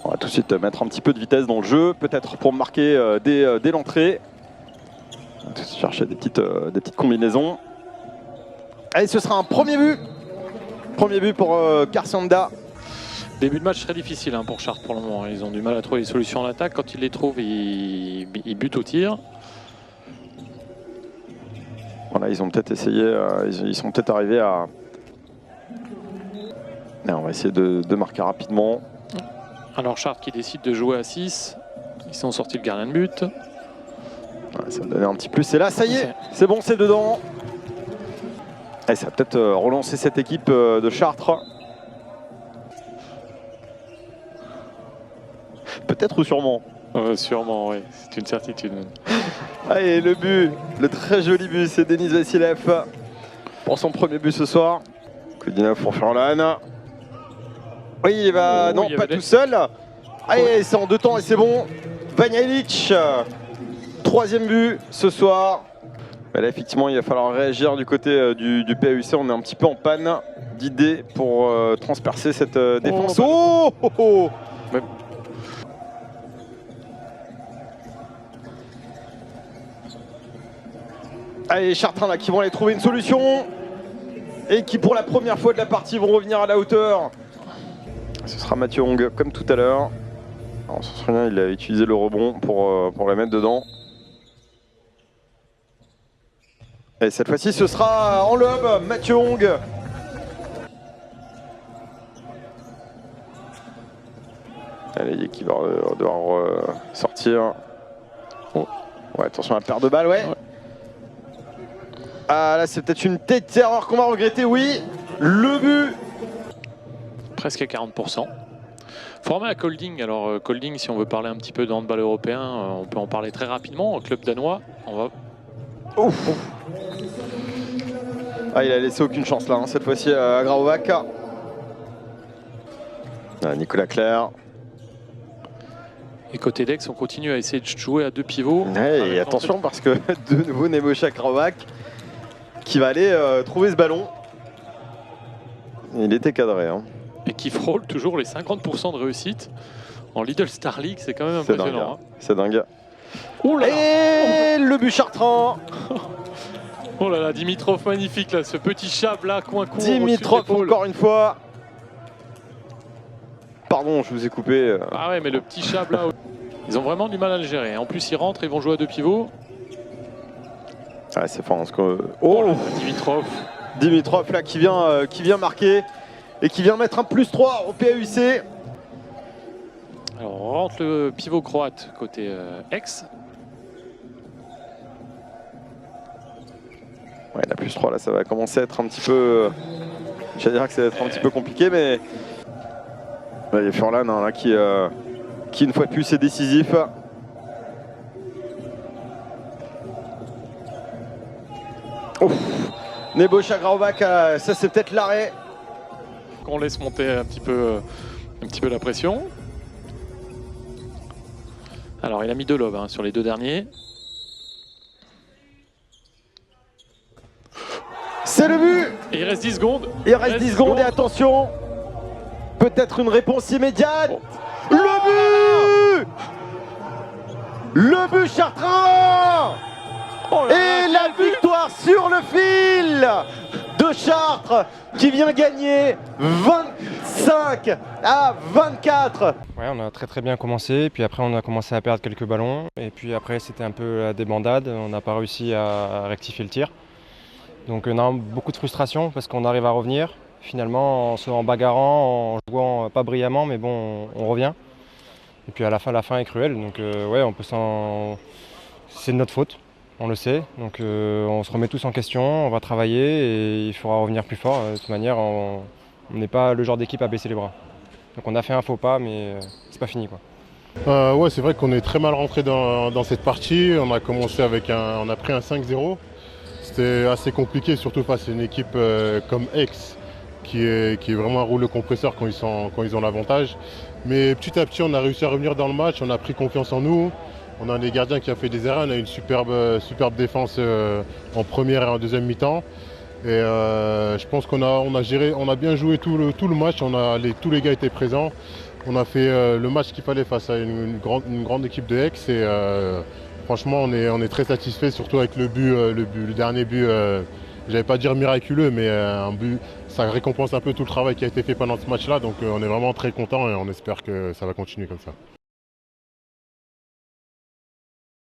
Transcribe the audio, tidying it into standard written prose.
On va tout de suite mettre un petit peu de vitesse dans le jeu, peut-être pour marquer dès l'entrée. On va tout de suite chercher des petites combinaisons. Allez, ce sera un premier but. Premier but pour Karsanda. Début de match très difficile pour Chartres pour le moment. Ils ont du mal à trouver des solutions en attaque. Quand ils les trouvent, ils butent au tir. Voilà, ils ont peut-être essayé, ils sont peut-être arrivés à... Et on va essayer de marquer rapidement. Alors Chartres qui décide de jouer à 6. Ils ont sorti le gardien de but. Ouais, ça va donner un petit plus. Et là, ça y est, c'est bon, c'est dedans. Et ça va peut-être relancer cette équipe de Chartres. Peut-être ou sûrement. Sûrement, oui, c'est une certitude. Allez, le but, le très joli but, c'est Denis Vassilev pour son premier but ce soir. Kudinov pour Furlan. Oui, il va, non, pas tout seul. Allez, c'est en 2 temps et c'est bon. Vanja Ilić, troisième but ce soir. Mais là, effectivement, il va falloir réagir du côté du PAUC. On est un petit peu en panne d'idées pour transpercer cette défense. Mais... Allez, Chartrain là qui vont aller trouver une solution et qui pour la première fois de la partie vont revenir à la hauteur. Ce sera Mathieu Hong comme tout à l'heure. On se souvient, il a utilisé le rebond pour la mettre dedans. Et cette fois-ci ce sera en lob, Mathieu Hong. Allez, qui va devoir sortir. Oh. Ouais, attention à la perte de balle, ouais. Ah là c'est peut-être une tête erreur qu'on va regretter, oui. Le but. Presque à 40%. Formé à Kolding, alors Kolding, si on veut parler un petit peu de handball européen, on peut en parler très rapidement. Club danois, on va... Ouf. Ah, il a laissé aucune chance là, cette fois-ci à Graovac. Nicolas Clerc. Et côté Dex, on continue à essayer de jouer à 2 pivots. Ouais, et attention parce que de nouveau Nebojša Graovac qui va aller trouver ce ballon. Il était cadré. Et qui frôle toujours les 50% de réussite. En Lidl Star League, c'est quand même impressionnant. C'est dingue. Oh là là. Et le but chartrand. Oh là là, Dimitrov magnifique là, ce petit chab là, coin. Dimitrov encore une fois. Pardon, je vous ai coupé. Ah ouais, mais le petit chab là, ils ont vraiment du mal à le gérer. En plus, ils rentrent, ils vont jouer à 2 pivots. Ah, c'est fort. Oh là, Dimitrov. Dimitrov là qui vient marquer et qui vient mettre un +3 au PAUC. Alors on rentre le pivot croate côté Aix. Ouais, la +3 là, ça va commencer à être un petit peu. J'allais dire que ça va être un petit peu compliqué, mais il y a Furlan là, qui une fois de plus est décisif. Ouf. Nebojša Graovac, ça c'est peut-être l'arrêt. On laisse monter un petit peu la pression. Alors il a mis 2 lobes sur les 2 derniers. C'est le but. Et il reste 10 secondes. Il reste 10 secondes et attention, peut-être une réponse immédiate. Oh. Le but. Le but chartrain. Oh là, et la victoire sur le fil de Chartres qui vient gagner 25 à 24. Ouais, on a très bien commencé, puis après on a commencé à perdre quelques ballons, et puis après c'était un peu la débandade, on n'a pas réussi à rectifier le tir. Donc on a beaucoup de frustration parce qu'on arrive à revenir, finalement en bagarrant, en jouant pas brillamment, mais bon, on revient. Et puis à la fin est cruelle, donc ouais, on peut c'est de notre faute. On le sait, donc on se remet tous en question, on va travailler et il faudra revenir plus fort. De toute manière, on n'est pas le genre d'équipe à baisser les bras. Donc on a fait un faux pas, mais c'est pas fini, quoi. Ouais, c'est vrai qu'on est très mal rentré dans cette partie. On a commencé on a pris un 5-0. C'était assez compliqué, surtout face à une équipe comme Aix, qui est vraiment un rouleau compresseur quand ils ont l'avantage. Mais petit à petit, on a réussi à revenir dans le match, on a pris confiance en nous. On a des gardiens qui ont fait des erreurs, on a une superbe défense en première et en deuxième mi-temps. Et je pense qu'on a géré, on a bien joué tout le match, tous les gars étaient présents. On a fait le match qu'il fallait face à une grande équipe de Aix et franchement on est très satisfait, surtout avec le dernier but, j'allais pas dire miraculeux, mais un but, ça récompense un peu tout le travail qui a été fait pendant ce match-là, donc on est vraiment très content et on espère que ça va continuer comme ça.